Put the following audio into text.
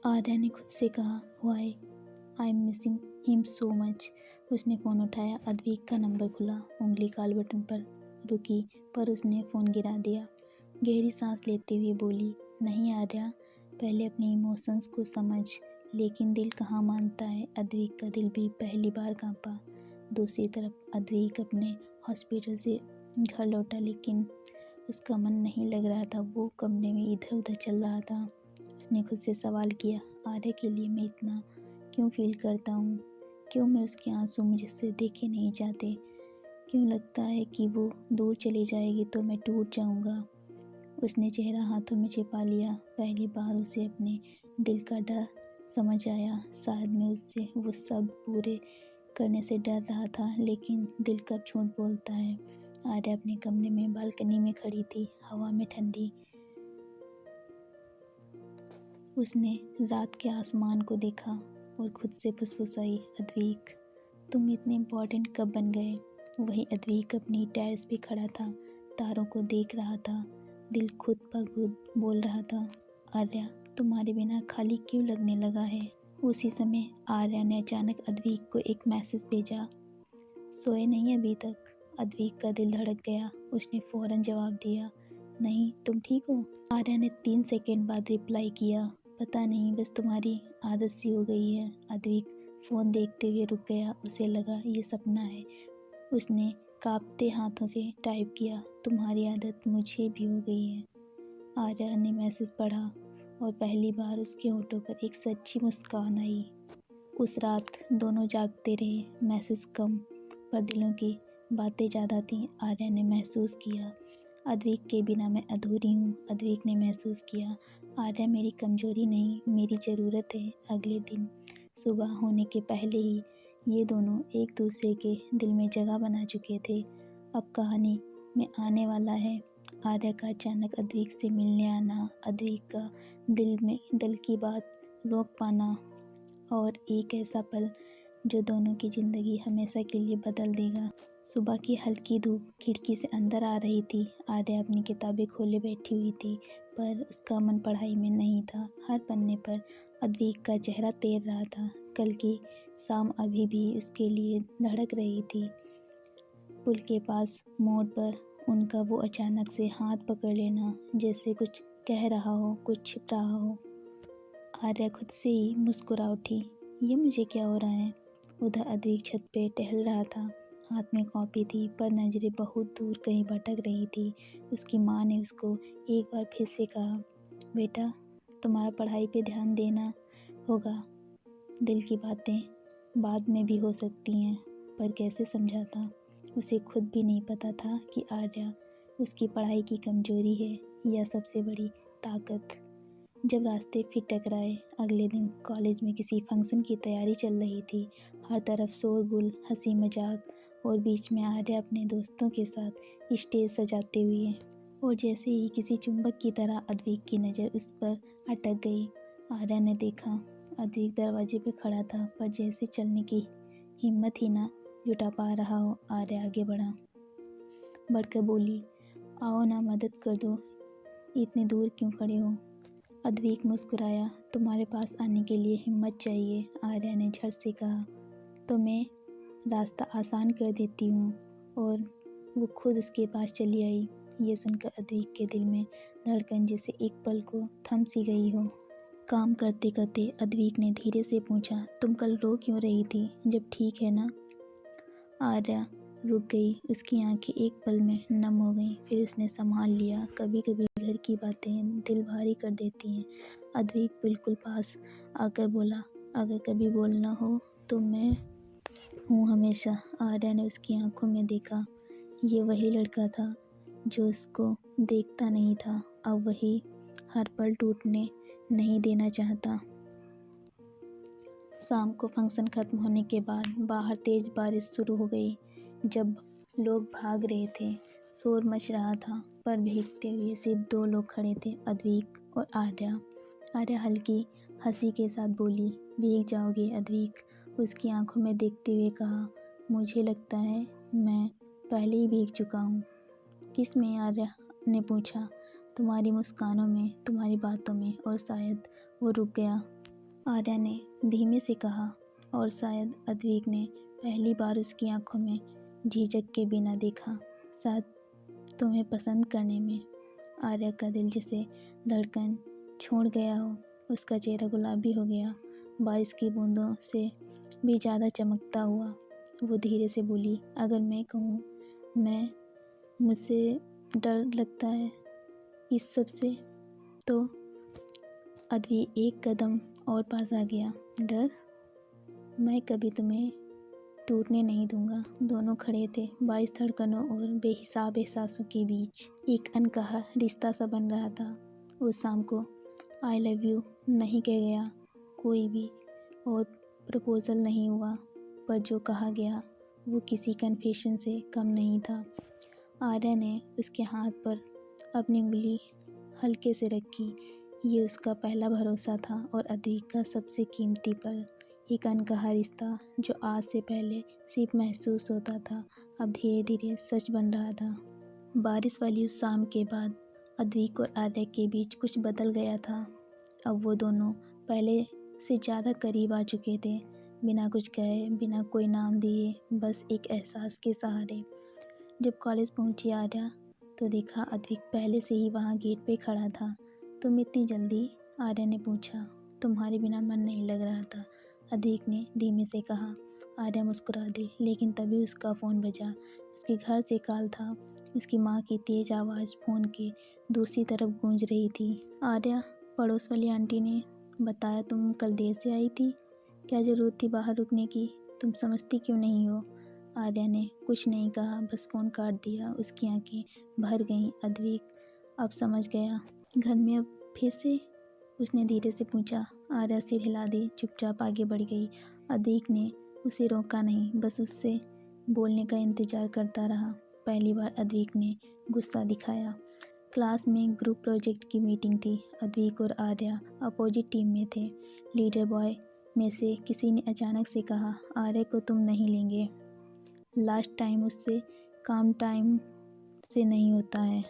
आर्या ने खुद से कहा, why I am missing him so much. उसने फ़ोन उठाया, अद्विक का नंबर खुला, उंगली कॉल बटन पर रुकी, पर उसने फ़ोन गिरा दिया। गहरी सांस लेते हुए बोली, नहीं आर्या, पहले अपने इमोशंस को समझ। लेकिन दिल कहाँ मानता है। अद्विक का दिल भी पहली बार कांपा। दूसरी तरफ अद्विक अपने हॉस्पिटल से घर लौटा, लेकिन उसका मन नहीं लग रहा था। वो कमरे में इधर उधर चल रहा था। उसने खुद से सवाल किया, आर्या के लिए मैं इतना क्यों फील करता हूँ? क्यों मैं उसके आंसू मुझसे देखे नहीं जाते? क्यों लगता है कि वो दूर चली जाएगी तो मैं टूट जाऊँगा? उसने चेहरा हाथों में छिपा लिया। पहली बार उसे अपने दिल का डर समझ आया। शायद मैं उससे वो सब पूरे करने से डर रहा था, लेकिन दिल कब झूठ बोलता है। आर्या अपने कमरे में बालकनी में खड़ी थी, हवा में ठंडी। उसने रात के आसमान को देखा और खुद से फुसफुसाई, अद्विक तुम इतने इम्पोर्टेंट कब बन गए? वही अद्विक अपनी टेरेस पे खड़ा था, तारों को देख रहा था। दिल खुद ब खुद बोल रहा था, आर्या तुम्हारे बिना खाली क्यों लगने लगा है? उसी समय आर्या ने अचानक अद्विक को एक मैसेज भेजा, सोए नहीं अभी तक? अद्विक का दिल धड़क गया। उसने फ़ौरन जवाब दिया, नहीं, तुम ठीक हो? आर्या ने 3 सेकंड बाद रिप्लाई किया, पता नहीं, बस तुम्हारी आदत सी हो गई है। अद्विक फ़ोन देखते हुए रुक गया। उसे लगा ये सपना है। उसने कांपते हाथों से टाइप किया, तुम्हारी आदत मुझे भी हो गई है। आर्या ने मैसेज पढ़ा और पहली बार उसके होठों पर एक सच्ची मुस्कान आई। उस रात दोनों जागते रहे। मैसेज कम, पर दिलों की बातें ज़्यादा थीं। आर्या ने महसूस किया, अद्विक के बिना मैं अधूरी हूँ। अद्विक ने महसूस किया, आर्या मेरी कमज़ोरी नहीं, मेरी ज़रूरत है। अगले दिन सुबह होने के पहले ही ये दोनों एक दूसरे के दिल में जगह बना चुके थे। अब कहानी में आने वाला है आर्या का अचानक अद्विक से मिलने आना, अद्विक का दिल की बात रोक पाना, और एक ऐसा पल जो दोनों की ज़िंदगी हमेशा के लिए बदल देगा। सुबह की हल्की धूप खिड़की से अंदर आ रही थी। आर्या अपनी किताबें खोले बैठी हुई थी, पर उसका मन पढ़ाई में नहीं था। हर पन्ने पर अद्विक का चेहरा तैर रहा था। कल की शाम अभी भी उसके लिए धड़क रही थी। पुल के पास मोड़ पर उनका वो अचानक से हाथ पकड़ लेना, जैसे कुछ कह रहा हो, कुछ छिप रहा हो। आर्या खुद से ही मुस्कुरा उठी, ये मुझे क्या हो रहा है? उधर अद्विक छत पे टहल रहा था। हाथ में कॉपी थी, पर नज़रें बहुत दूर कहीं भटक रही थी। उसकी माँ ने उसको एक बार फिर से कहा, बेटा तुम्हारा पढ़ाई पे ध्यान देना होगा। दिल की बातें बाद में भी हो सकती हैं। पर कैसे समझाता? उसे खुद भी नहीं पता था कि आर्या उसकी पढ़ाई की कमज़ोरी है या सबसे बड़ी ताकत। जब रास्ते फिर टकराए, अगले दिन कॉलेज में किसी फंक्शन की तैयारी चल रही थी। हर तरफ शोरगुल, हंसी मजाक, और बीच में आर्या अपने दोस्तों के साथ स्टेज सजाते हुए। और जैसे ही किसी चुंबक की तरह अद्विक की नज़र उस पर अटक गई। आर्या ने देखा, अद्विक दरवाजे पे खड़ा था, पर जैसे चलने की हिम्मत ही ना जुटा पा रहा हो। आर्या आगे बढ़कर बोली, आओ ना, मदद कर दो, इतने दूर क्यों खड़े हो? अद्विक मुस्कुराया, तुम्हारे पास आने के लिए हिम्मत चाहिए। आर्या ने झट से कहा, तो मैं रास्ता आसान कर देती हूँ। और वो खुद उसके पास चली आई। ये सुनकर अद्विक के दिल में धड़कन जैसे एक पल को थम सी गई हो। काम करते करते अद्विक ने धीरे से पूछा, तुम कल रो क्यों रही थी? जब ठीक है ना? आर्या रुक गई। उसकी आंखें एक पल में नम हो गईं। फिर उसने संभाल लिया, कभी कभी घर की बातें दिल भारी कर देती हैं। अद्विक बिल्कुल पास आकर बोला, अगर कभी बोलना हो तो मैं हूँ हमेशा। आर्या ने उसकी आंखों में देखा। ये वही लड़का था जो उसको देखता नहीं था, अब वही हर पल टूटने नहीं देना चाहता। शाम को फंक्शन खत्म होने के बाद बाहर तेज बारिश शुरू हो गई। जब लोग भाग रहे थे, शोर मच रहा था, पर भीगते हुए सिर्फ 2 लोग खड़े थे, अद्विक और आर्या। आर्या हल्की हंसी के साथ बोली, भीग जाओगे? अद्विक उसकी आंखों में देखते हुए कहा, मुझे लगता है मैं पहले ही भीग चुका हूँ। किस में? आर्या ने पूछा। तुम्हारी मुस्कानों में, तुम्हारी बातों में। और शायद वो रुक गया। आर्या ने धीमे से कहा, और शायद अद्विक ने पहली बार उसकी आंखों में झिझक के बिना देखा। शायद तुम्हें पसंद करने में। आर्या का दिल जिसे धड़कन छोड़ गया हो, उसका चेहरा गुलाबी हो गया, बारिश की बूंदों से भी ज़्यादा चमकता हुआ। वो धीरे से बोली, अगर मैं कहूँ मुझसे डर लगता है इस सब से, तो अद्विक एक कदम और पास आ गया। डर? मैं कभी तुम्हें टूटने नहीं दूंगा। दोनों खड़े थे, 22 धड़कनों और बेहिसाब एहसासों के बीच। एक अनकहा रिश्ता सा बन रहा था। उस शाम को आई लव यू नहीं कह गया कोई भी, और प्रपोजल नहीं हुआ, पर जो कहा गया वो किसी कन्फेशन से कम नहीं था। आर्या ने उसके हाथ पर अपनी उंगली हल्के से रखी। ये उसका पहला भरोसा था और अद्विक का सबसे कीमती पल। एक अनकहा रिश्ता जो आज से पहले सिर्फ महसूस होता था, अब धीरे धीरे सच बन रहा था। बारिश वाली उस शाम के बाद अद्विक और आर्या के बीच कुछ बदल गया था। अब वो दोनों पहले से ज़्यादा करीब आ चुके थे, बिना कुछ कहे, बिना कोई नाम दिए, बस एक एहसास के सहारे। जब कॉलेज पहुंची आर्या, तो देखा अद्विक पहले से ही वहाँ गेट पे खड़ा था। तुम इतनी जल्दी? आर्या ने पूछा। तुम्हारे बिना मन नहीं लग रहा था, अद्विक ने धीमे से कहा। आर्या मुस्कुरा दी, लेकिन तभी उसका फ़ोन बजा। उसके घर से कॉल था। उसकी माँ की तेज़ आवाज़ फ़ोन के दूसरी तरफ गूंज रही थी। आर्या, पड़ोस वाली आंटी ने बताया तुम कल देर से आई थी। क्या ज़रूरत थी बाहर रुकने की? तुम समझती क्यों नहीं हो? आर्या ने कुछ नहीं कहा, बस फ़ोन काट दिया। उसकी आंखें भर गईं। अद्विक अब समझ गया। घर में अब फिर से? उसने धीरे से पूछा। आर्या सिर हिला दी, चुपचाप आगे बढ़ गई। अद्विक ने उसे रोका नहीं, बस उससे बोलने का इंतज़ार करता रहा। पहली बार अद्विक ने गुस्सा दिखाया। क्लास में ग्रुप प्रोजेक्ट की मीटिंग थी। अद्विक और आर्या अपोजिट टीम में थे। लीडर बॉय में से किसी ने अचानक से कहा, आर्या को तुम नहीं लेंगे। लास्ट टाइम उससे काम टाइम से नहीं होता है।